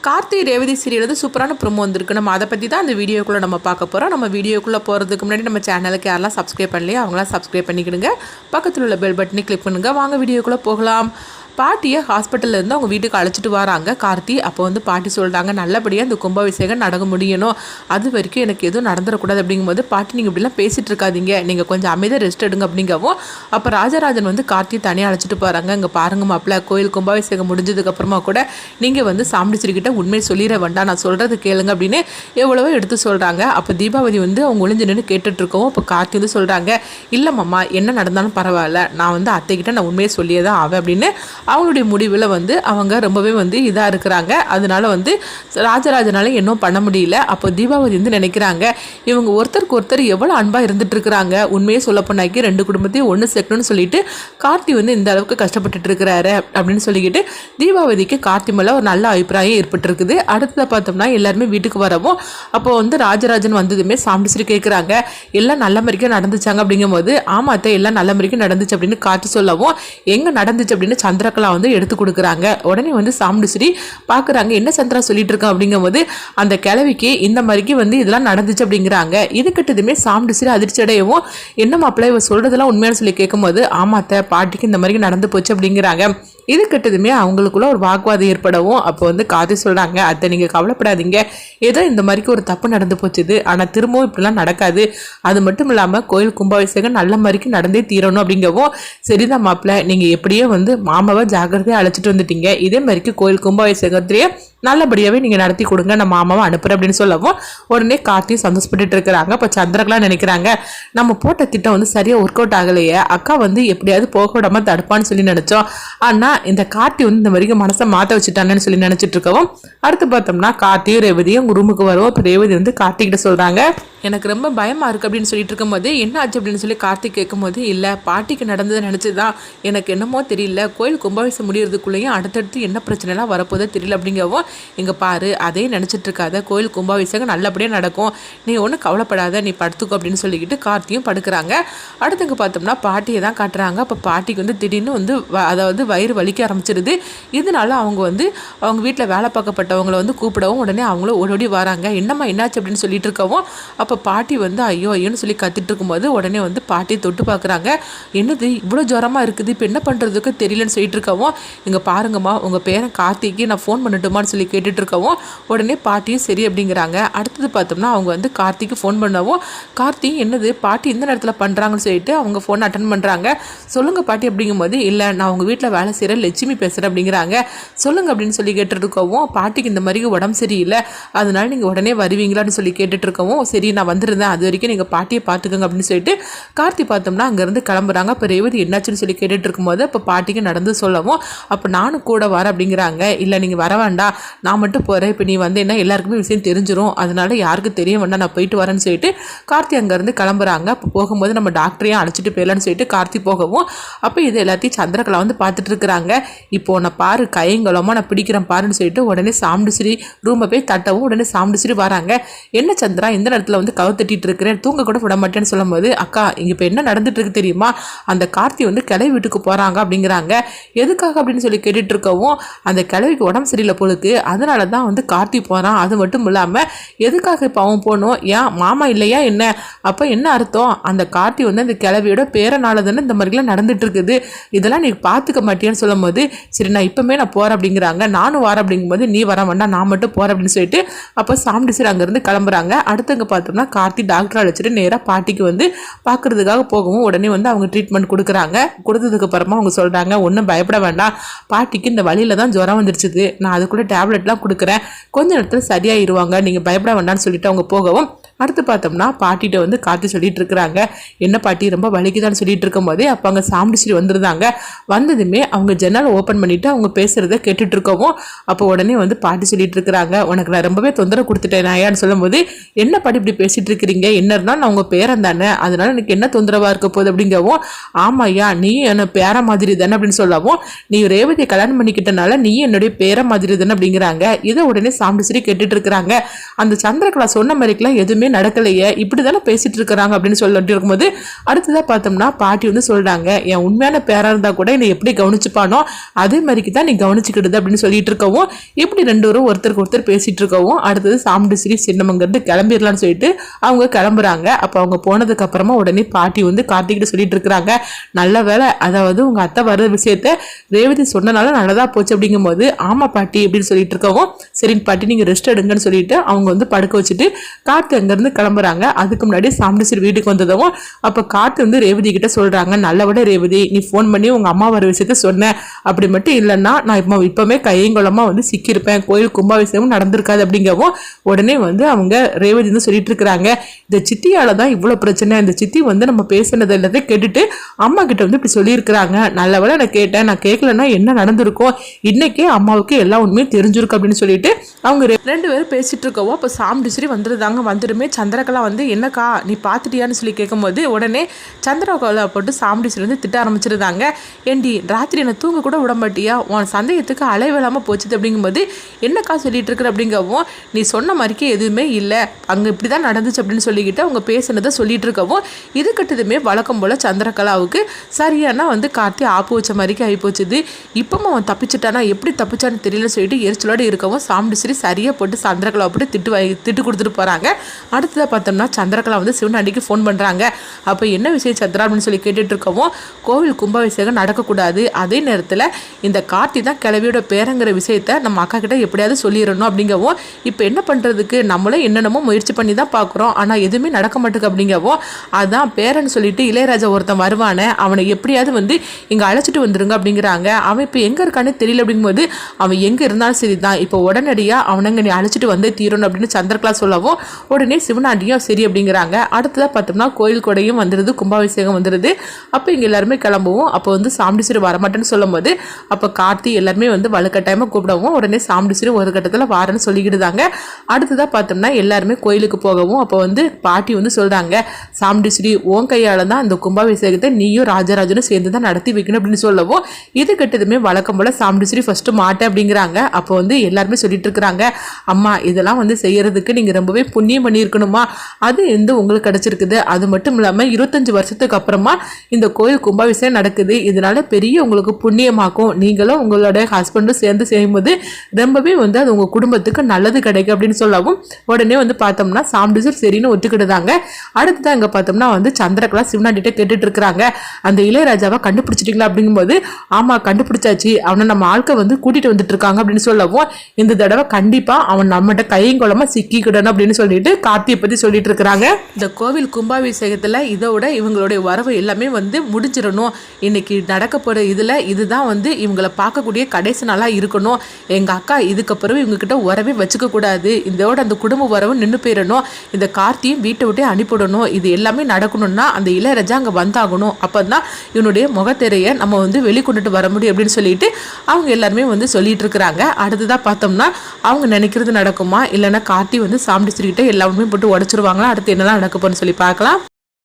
Karthi Revathi serial வந்து சூப்பரான promo வந்திருக்கு. நம்ம அதை பற்றி தான் அந்த வீடியோக்குள்ளே நம்ம பார்க்க போகிறோம். நம்ம வீடியோக்குள்ளே போகிறதுக்கு முன்னாடி நம்ம சேனலுக்கு யாரெல்லாம் சப்ஸ்கிரைப் பண்ணலையோ அவங்களாம் சப்ஸ்கிரைப் பண்ணிக்கிடுங்க. பக்கத்தில் உள்ள பெல் பட்டனை கிளிக் பண்ணுங்கள். வாங்க வீடியோக்குள்ளே போகலாம். பாட்டியை ஹாஸ்பிட்டல்லேருந்து அவங்க வீட்டுக்கு அழைச்சிட்டு வராங்க கார்த்தி. அப்போ வந்து பாட்டி சொல்கிறாங்க, நல்லபடியாக இந்த கும்பாபிஷேகம் நடக்க முடியணும், அது வரைக்கும் எனக்கு எதுவும் நடந்துடக்கூடாது அப்படிங்கும்போது, பாட்டி நீங்கள் இப்படிலாம் பேசிகிட்டு இருக்காதீங்க, நீங்கள் கொஞ்சம் அமைதியாக ரெஸ்ட் எடுங்க அப்படிங்கவும். அப்போ ராஜராஜன் வந்து கார்த்தியை தனியாக அழைச்சிட்டு போகிறாங்க. இங்கே பாருங்க மாப்பிள்ள, கோயில் கும்பாபிஷேகம் முடிஞ்சதுக்கப்புறமா கூட நீங்கள் வந்து சாம்பிடிச்சிருக்கிட்ட உண்மையை சொல்லிட வேண்டாம், நான் சொல்கிறது கேளுங்க அப்படின்னு எவ்வளவோ எடுத்து சொல்கிறாங்க. அப்போ தீபாவதி வந்து அவங்க ஒளிஞ்சு நின்று கேட்டுட்ருக்கோம். அப்போ கார்த்தி வந்து சொல்கிறாங்க, இல்லை மாமா என்ன நடந்தாலும் பரவாயில்ல, நான் வந்து அத்தைக்கிட்ட நான் உண்மையை சொல்லியே தான் ஆவேன் அப்படின்னு அவங்களுடைய முடிவில் வந்து அவங்க ரொம்பவே வந்து இதாக இருக்கிறாங்க. அதனால வந்து ராஜராஜனால இன்னும் பண்ண முடியல. அப்போ தீபாவதி வந்து நினைக்கிறாங்க, இவங்க ஒருத்தருக்கு ஒருத்தர் எவ்வளோ அன்பாக இருந்துட்டு இருக்கிறாங்க, உண்மையே சொல்ல போனாக்கி ரெண்டு குடும்பத்தையும் ஒன்று சேர்க்கணும்னு சொல்லிட்டு கார்த்தி வந்து இந்த அளவுக்கு கஷ்டப்பட்டுட்டு இருக்கிறாரு அப்படின்னு சொல்லிக்கிட்டு தீபாவதிக்கு கார்த்தி மேலே ஒரு நல்ல அபிப்பிராயம் ஏற்பட்டுருக்குது. அடுத்ததை பார்த்தோம்னா எல்லாருமே வீட்டுக்கு வரவும் அப்போ வந்து ராஜராஜன் வந்ததுமே சாம்பிடிச்சிட்டு கேட்குறாங்க, எல்லாம் நல்ல மாதிரிக்கே நடந்துச்சாங்க அப்படிங்கும் போது, ஆமாத்த எல்லாம் நல்ல மாதிரிக்கே நடந்துச்சு அப்படின்னு கார்த்தி சொல்லவும், எங்கே நடந்துச்சு அப்படின்னு சந்திரகலா வந்து எடுத்து கொடுக்குறாங்க. உடனே வந்து சாமுண்டிஸ்ரீ பார்க்குறாங்க, என்ன சந்திரா சொல்லிட்டு இருக்கோம் அப்படிங்கும் போது, அந்த கிழவிக்கு இந்த மாதிரிக்கு வந்து இதெல்லாம் நடந்துச்சு அப்படிங்கிறாங்க. இது கிட்டதுமே சாமுண்டிஸ்ரீ அதிர்ச்சி அடையவும், என்ன மாப்பிள்ளை இவ சொல்றதெல்லாம் உண்மையான சொல்லி கேட்கும் போது, ஆமாத்த பாட்டிக்கு இந்த மாதிரி நடந்து போச்சு அப்படிங்கிறாங்க. இது கிட்டதுமே அவங்களுக்குள்ள ஒரு வாக்குவாதம் ஏற்படவும் அப்போ வந்து கார்த்தி சொல்கிறாங்க, அத்தை நீங்கள் கவலைப்படாதீங்க, ஏதோ இந்த மாதிரிக்கு ஒரு தப்பு நடந்து போச்சுது, ஆனால் திரும்பவும் இப்படிலாம் நடக்காது, அது மட்டும் இல்லாமல் கோயில் கும்பாபிஷேகம் நல்ல மாதிரிக்கு நடந்தே தீரணும் அப்படிங்கவும், சரிதான் மாப்பிள்ள நீங்கள் எப்படியோ வந்து மாமாவை ஜாக்கிரதையாக அழைச்சிட்டு வந்துட்டீங்க, இதே மாதிரிக்கு கோயில் கும்பாபிஷேகத்திலேயே நல்லபடியாகவே நீங்கள் நடத்தி கொடுங்க, நான் மாமாவை அனுப்புகிறேன் அப்படின்னு சொல்லவும் உடனே கார்த்தியும் சந்தோஷப்பட்டு இருக்கிறாங்க. இப்போ சந்திரகலாம் நினைக்கிறாங்க, நம்ம போட்ட திட்டம் வந்து சரியாக ஒர்க் அவுட் ஆகலையே, அக்கா வந்து எப்படியாவது போக விடாமல் தடுப்பான்னு சொல்லி நினச்சோம், ஆனால் இந்த கார்த்தி வந்து இந்த வரைக்கும் மனசை மாற்ற வச்சுட்டானு சொல்லி நினச்சிட்டு இருக்கவும், அடுத்து பார்த்தோம்னா கார்த்தியும் ரேவதியும் உங்கள் ரூமுக்கு வருவோம். இப்போ ரேவதி வந்து கார்த்திகிட்ட சொல்கிறாங்க, எனக்கு ரொம்ப பயமாக இருக்குது அப்படின்னு சொல்லிட்டு இருக்கும்போது, என்ன ஆச்சு அப்படின்னு சொல்லி கார்த்திக் கேட்கும்போது, இல்லை பாட்டிக்கு நடந்ததை நினச்சி தான் எனக்கு என்னமோ தெரியல, கோயில் கும்பாபிஷேகம் முடியறதுக்குள்ளேயும் அடுத்தடுத்து என்ன பிரச்சனைலாம் வரப்போதோ தெரியல அப்படிங்கவும், இங்கே பாரு அதே நினச்சிட்டு இருக்காத, கோயில் கும்பாபிஷேகம் நல்லபடியாக நடக்கும், நீ ஒன்றும் கவலைப்படாத, நீ படுத்துக்கோ அப்படின்னு சொல்லிக்கிட்டு கார்த்தியும் படுக்கிறாங்க. அடுத்துங்க பார்த்தோம்னா பாட்டியை தான் காட்டுறாங்க. அப்போ பாட்டிக்கு வந்து திடீர்னு வந்து அதாவது வயிறு வலிக்க ஆரம்பிச்சிருது. இதனால அவங்க வந்து அவங்க வீட்டில் வேலை பார்க்கப்பட்டவங்களை வந்து கூப்பிடவும் உடனே அவங்களும் ஓடி வராங்க. என்னம்மா என்னாச்சு அப்படின்னு சொல்லிட்டு இருக்கவும், அப்போ பாட்டி வந்து ஐயோ ஐயோன்னு சொல்லி கத்திட்டு இருக்கும்போது உடனே வந்து பாட்டியை தொட்டு பார்க்குறாங்க. என்னது இவ்வளோ ஜுரமாக இருக்குது, இப்போ என்ன பண்ணுறதுக்கு தெரியலன்னு சொல்லிட்டு இருக்கவும், இங்கே பாருங்கம்மா உங்கள் பேரன் கார்த்திக்கு நான் ஃபோன் பண்ணட்டுமான்னு சொல்லி கேட்டுட்டு இருக்கவும் உடனே பாட்டியும் சரி அப்படிங்கிறாங்க. அடுத்தது பார்த்தோம்னா அவங்க வந்து கார்த்திக்கு ஃபோன் பண்ணவும், கார்த்தி என்னது பாட்டி இந்த நேரத்தில் பண்ணுறாங்கன்னு சொல்லிட்டு அவங்க ஃபோன் அட்டன் பண்ணுறாங்க. சொல்லுங்கள் பாட்டி அப்படிங்கும்போது, இல்லை நான் உங்கள் வீட்டில் வேலை செய்கிற லட்சுமி பேசுகிறேன் அப்படிங்கிறாங்க. சொல்லுங்கள் அப்படின்னு சொல்லி கேட்டுருக்கவும், பாட்டிக்கு இந்த மாதிரி உடம்பு சரியில்லை, அதனால நீங்கள் உடனே வருவீங்களான்னு சொல்லி கேட்டுட்டு இருக்கவும், சரி நான் வந்துருந்தேன், அது வரைக்கும் நீங்கள் பாட்டியை பார்த்துக்கோங்க அப்படின்னு சொல்லிட்டு கார்த்தி பார்த்தோம்னா அங்கேருந்து கிளம்புறாங்க. இப்போ ரேவதி என்னாச்சுன்னு சொல்லி கேட்டுட்டு இருக்கும்போது இப்போ பாட்டிக்கு நடந்து சொல்லவும், அப்போ நானும் கூட வரேன் அப்படிங்கிறாங்க. இல்லை நீங்கள் வர வேண்டாம், நான் மட்டும் போகிறேன், இப்போ நீ வந்தேன்னா எல்லாருக்குமே விஷயம் தெரிஞ்சிடும், அதனால யாருக்கும் தெரிய வேண்டாம், நான் போயிட்டு வரேன்னு சொல்லிட்டு கார்த்தி அங்கேருந்து கிளம்புறாங்க. அப்போ போகும்போது நம்ம டாக்டரையும் அழைச்சிட்டு போயிடலான்னு சொல்லிட்டு கார்த்தி போகவும், அப்போ இது எல்லாத்தையும் சந்திரகலா வந்து பார்த்துட்டு இருக்கிறாங்க. இப்போ நான் பாரு கையங்கலமாக நான் பிடிக்கிறேன் பாருன்னு சொல்லிட்டு உடனே சாமுண்டிஸ்ரீ ரூமை போய் தட்டவும் உடனே சாமுண்டிஸ்ரீ வராங்க. என்ன சந்திரா இந்த நேரத்தில் வந்து கவு தட்டிட்டு இருக்கிறேன், தூங்க கூட விட மாட்டேன்னு சொல்லும் போது, அக்கா இங்கே இப்போ என்ன நடந்துட்டு இருக்கு தெரியுமா, அந்த கார்த்தி வந்து கிளவி வீட்டுக்கு போகிறாங்க அப்படிங்கிறாங்க. எதுக்காக அப்படின்னு சொல்லி கேட்டுட்டு இருக்கவும், அந்த கிளவிக்கு உடம்பு சரியில்லை பொழுது, அதனால தான் வந்து கார்த்தி போகிறான், அது மட்டும் இல்லாமல் எதுக்காக இப்போ அவன் போகணும், ஏன் மாமா இல்லையா என்ன, அப்போ என்ன அர்த்தம், அந்த கார்த்தி வந்து அந்த கிளவியோட பேரனால தானே இந்த மாதிரிலாம் நடந்துட்டு இருக்குது, இதெல்லாம் நீ பார்த்துக்க மாட்டியான்னு சொல்லும் போது, சரி நான் இப்போமே நான் போகிறேன் அப்படிங்கிறாங்க. நானும் வரேன் அப்படிங்கும்போது, நீ வர வேண்டாம் நான் மட்டும் போகிறேன் அப்படின்னு சொல்லிட்டு அப்போ சாமுண்டிஸ்ரீ அங்கேருந்து கிளம்புறாங்க. அடுத்தவங்க பார்த்தோம்னா கார்த்தி டாக்டர் அழைச்சிட்டு நேராக பாட்டிக்கு வந்து பார்க்குறதுக்காக போகவும் உடனே வந்து அவங்க ட்ரீட்மெண்ட் கொடுக்குறாங்க. கொடுத்ததுக்கு அப்புறமா அவங்க சொல்கிறாங்க, ஒன்றும் பயப்பட வேண்டாம், பாட்டிக்கு இந்த வழியில் தான் ஜுரம் வந்துருச்சுது, நான் அதுக்குள்ளே டேப்லெட்லாம் கொடுக்குறேன், கொஞ்ச நேரத்தில் சரியாயிருவாங்க, நீங்கள் பயப்பட வேண்டாம்னு சொல்லிட்டு அவங்க போகவும், அடுத்து பார்த்தோம்னா பாட்டிகிட்ட வந்து கார்த்தி சொல்லிட்டு இருக்கிறாங்க, என்ன பாட்டி ரொம்ப வலிக்குதான்னு சொல்லிட்டு இருக்கும் போதே அப்போ அங்கே சாமுண்டிஸ்ரீ வந்துருந்தாங்க. வந்ததுமே அவங்க ஜன்னலை ஓப்பன் பண்ணிட்டு அவங்க பேசுறத கேட்டுட்டு இருக்கவும், அப்போ உடனே வந்து பாட்டி சொல்லிட்டு இருக்கிறாங்க, உனக்கு நான் ரொம்பவே தொந்தரவு கொடுத்துட்டேன் நாயான்னு சொல்லும் போது, என்ன பாட்டி இப்படி பேசிட்டு இருக்கிறீங்க, என்ன இருந்தாலும் நான் உங்கள் பேரன் தானே, அதனால எனக்கு என்ன தொந்தரவாக இருக்க போகுது அப்படிங்கவும், ஆமாய்யா நீ என்ன பேர மாதிரி தானே அப்படின்னு சொல்லவும், நீ ரேவதியை கல்யாணம் பண்ணிக்கிட்டனால நீ என்னுடைய பேர மாதிரி தானே அப்படிங்கிறாங்க. இதை உடனே சாமுண்டிஸ்ரீ கேட்டுட்டு இருக்கிறாங்க. அந்த சந்திரகலா சொன்ன மாதிரிக்கெல்லாம் எதுவுமே நடக்கலையே, இப்படி தானே பேசிட்டு இருக்கிறாங்க அப்படின்னு சொல்லிட்டு இருக்கும்போது அடுத்ததாக பார்த்தோம்னா பாட்டி வந்து சொல்கிறாங்க, என் உண்மையான பேராக இருந்தால் கூட என்னை எப்படி கவனிச்சுப்பானோ அதே மாதிரிக்கு தான் நீ கவனிச்சுக்கிடுது அப்படின்னு சொல்லிட்டு இருக்கவும் இப்படி ரெண்டு பேரும் ஒருத்தருக்கு ஒருத்தர் பேசிட்டு இருக்கவும் அடுத்தது சாமுண்டீஸ்வரி சின்னமங்கிறது கிளம்பிடலான்னு சொல்லிட்டு அவங்க கிளம்புறாங்க. அப்போ அவங்க போனதுக்கு அப்புறமா உடனே பாட்டி வந்து கார்த்திகிட்ட சொல்லிட்டு இருக்கிறாங்க, நல்ல வேலை, அதாவது உங்க அத்தை வர்ற விஷயத்த ரேவதி சொன்னனால நல்லதா போச்சு அப்படிங்கும் போது ஆமா பாட்டி அப்படின்னு சொல்லிட்டு இருக்கவும் சரிங்க பாட்டி நீங்க ரெஸ்ட் எடுங்கன்னு சொல்லிட்டு அவங்க வந்து படுக்க வச்சுட்டு கார்த்தி அங்கிருந்து கிளம்புறாங்க. அதுக்கு முன்னாடி சாமுண்டீஸ்வரி வீட்டுக்கு வந்ததும் அப்ப கார்த்தி வந்து ரேவதி கிட்ட சொல்றாங்க, நல்லவிட ரேவதி, நீ போன் பண்ணி உங்க அம்மா வர விஷயத்த சொன்ன, அப்படி மட்டும் இல்லைன்னா நான் இப்பவுமே கையங்குளமா வந்து சிக்கியிருப்பேன், கோயில் கும்பாபிஷேகம் நடந்திருக்காது அப்படிங்கவும் உடனே வந்து அவங்க ரேவதி வந்து சொல்லிட்டு இருக்கிறாங்க, இந்த சித்தியால தான் இவ்வளவு பிரச்சனை, இந்த சித்தி வந்து நம்ம பேசினது எல்லாத்தையும் கேட்டுட்டு அம்மா கிட்ட வந்து இப்படி சொல்லியிருக்கிறாங்க, நல்லவேளை நான் கேட்டேன், நான் கேட்கலன்னா என்ன நடந்திருக்கும், இன்னைக்கே அம்மாவுக்கு எல்லா உண்மையும் தெரிஞ்சிருக்கு அப்படின்னு சொல்லிட்டு அவங்க ரெண்டு பேரும் பேசிட்டு இருக்கவும் அப்போ சாமுண்டீஸ்வரி வந்துருந்தாங்க. வந்துடுமே சந்திரகலா வந்து என்னக்கா நீ பார்த்துட்டியான்னு சொல்லி கேட்கும்போது உடனே சந்திரகலா போட்டு சாமுண்டீஸ்வரி வந்து திட்ட ஆரம்பிச்சிருந்தாங்க, ஏண்டி ராத்திரி என்னை தூங்க கூட விட மாட்டியா, உன் சந்தேகத்துக்கு அலைவில்லாமல் போச்சுது அப்படிங்கும்போது என்னக்கா சொல்லிட்டு இருக்கிற அப்படிங்கவும் நீ சொன்ன மாதிரிக்கே எதுவுமே இல்லை, அங்கே இப்படி தான் நடந்துச்சு அப்படின்னு சொல்லிக்கிட்டு அவங்க பேசுனதை சொல்லிட்டு இருக்கவும் இது கட்டதுமே வழக்கம் போல் சந்திரகலாவுக்கு சரியான வந்து கார்த்தி ஆப்பு வச்ச மாதிரிக்கு ஆகிப்போச்சுது. இப்பவும் அவன் தப்பிச்சுட்டானா, எப்படி தப்பிச்சான்னு தெரியல சொல்லிட்டு எரிச்சலோடு இருக்கவும் சாமுண்டீஸ்வரி சரியாக போட்டு சந்திரகலா போட்டு திட்டு கொடுத்துட்டு போகிறாங்க. அடுத்ததாக பார்த்தோம்னா சந்திரகலா வந்து சிவனாண்டிக்கு ஃபோன் பண்ணுறாங்க. அப்போ என்ன விஷயம் சந்திரா அப்படின்னு சொல்லி கேட்டுட்டு இருக்கவும் கோவில் கும்பாபிஷேகம் நடக்கக்கூடாது, அதே நேரத்தில் இந்த கார்த்தி தான் கிளவியோட பேரங்கிற விஷயத்த நம்ம அக்கா கிட்ட எப்படியாவது சொல்லிடணும் அப்படிங்கவும் இப்போ என்ன பண்ணுறதுக்கு நம்மளும் என்னென்னமோ முயற்சி பண்ணி தான் பார்க்குறோம், ஆனால் எதுவுமே நடக்க மாட்டேங்குது அப்படிங்கவும் அதான் பேரன்னு சொல்லிட்டு இளையராஜா ஒருத்தன் வருவானே அவனை எப்படியாவது வந்து இங்கே அழைச்சிட்டு வந்துருங்க அப்படிங்கிறாங்க. அவன் இப்போ எங்கே இருக்கானே தெரியல அப்படிங்கும்போது அவன் எங்கே இருந்தாலும் சரி தான் இப்போ உடனடியாக அவனங்க நீ அழைச்சிட்டு வந்தே தீரணும் அப்படின்னு சந்திரகலா சொல்லவும் உடனே சிவனாண்டியும் சரி அப்படிங்கிறாங்க. அடுத்ததாக பார்த்தோம்னா கோயில் கொடையும் வந்துடுது, கும்பாபிஷேகம் வந்துடுது. அப்போ இங்கே எல்லாருமே கிளம்புவோம். அப்போ வந்து சாமுண்டீஸ்வரி வரமாட்டேன்னு சொல்லும் போது அப்போ கார்த்தி எல்லாருமே வந்து வலுக்கட்டாயமாக கூப்பிடவும் உடனே சாமுண்டீஸ்வரி ஒரு கட்டத்தில் வாரன்னு சொல்லிக்கிட்டுதாங்க. அடுத்ததாக பார்த்தோம்னா எல்லாருமே கோயிலுக்கு போகவும் அப்போ வந்து பாட்டி வந்து சொல்கிறாங்க, சாமுண்டீஸ்வரி உன் கையால் தான் இந்த கும்பாபிஷேகத்தை நீயும் ராஜராஜனும் சேர்ந்து தான் நடத்தி வைக்கணும் அப்படின்னு சொல்லவும் இது கட்டதுமே வழக்கம் போல் சாமுண்டீஸ்வரி ஃபஸ்ட்டு மாட்டேன் அப்படிங்கிறாங்க. அப்போ வந்து எல்லாருமே சொல்லிட்டு இருக்கிறாங்க, அம்மா இதெல்லாம் வந்து செய்யறதுக்கு நீங்கள் ரொம்பவே புண்ணியம் பண்ணியிருக்கணுமா, அது வந்து உங்களுக்கு கிடச்சிருக்குது, அது மட்டும் இல்லாமல் 25 வருஷத்துக்கு அப்புறமா இந்த கோயில் கும்பாபிஷேகம் நடக்குது, இதனால பெரிய உங்களுக்கு புண்ணியமாக்கும், நீங்களும் உங்களோட ஹஸ்பண்டும் சேர்ந்து செய்யும்போது ரொம்பவே வந்து அது உங்கள் குடும்பத்துக்கு நல்லது கிடைக்கும் அப்படின்னு சொல்லவும் உடனே வந்து பார்த்தோம்னா சாமுண்டீஸ்வரி சரின்னு ஒத்துக்கிட்டுதாங்க. அடுத்ததான் இங்கே பார்த்தோம்னா வந்து சந்திரகலா சிவனாண்டிட்ட கேட்டுட்டு இருக்கிறாங்க, அந்த இளையராஜாவை கண்டுபிடிச்சிட்டிங்களா அப்படிங்கும்போது ஆமாம் கண்டுபிடிச்சாச்சு, அவனை நம்ம ஆட்கள் வந்து கூட்டிகிட்டு வந்துட்டு இருக்காங்க அப்படின்னு சொல்லவும் இந்த தடவை கண்டிப்பாக அவன் நம்மகிட்ட கையங்குளமாக சிக்கிக்கிடணும் அப்படின்னு சொல்லிட்டு கார்த்தியை பற்றி சொல்லிட்டு இருக்கிறாங்க. இந்த கோவில் கும்பாபிஷேகத்தில் இதோட இவங்களுடைய வரவு எல்லாமே வந்து முடிஞ்சிடணும், இன்னைக்கு நடக்க போகிற இதில் இதுதான் வந்து இவங்களை பார்க்கக்கூடிய கடைசி நாளாக இருக்கணும், எங்கள் அக்கா இதுக்கப்புறம் இவங்ககிட்ட உறவே வச்சுக்க கூடாது, இதோட அந்த குடும்ப உறவு நின்று போயிடணும், இந்த கார்த்தியும் வீட்டை விட்டே அனுப்பிடணும், இது எல்லாமே நடக்கணும்னா அந்த இளையராஜா அங்கே வந்தாகணும், அப்போ தான் இவனுடைய முகத்திரையை நம்ம வந்து வெளிக்கொண்டுட்டு வர முடியும் அப்படின்னு சொல்லிட்டு அவங்க எல்லாருமே வந்து சொல்லிட்டு இருக்கிறாங்க. அடுத்ததாக பார்த்தோம்னா அவங்க நினைக்கிறது நடக்குமா, இல்லைன்னா கார்த்தி வந்து சாமுண்டீஸ்வரி கிட்ட எல்லாருமே போட்டு உடச்சிருவாங்களா, அடுத்து என்னெல்லாம் நடக்க போன்னு சொல்லி பார்க்கலாம்.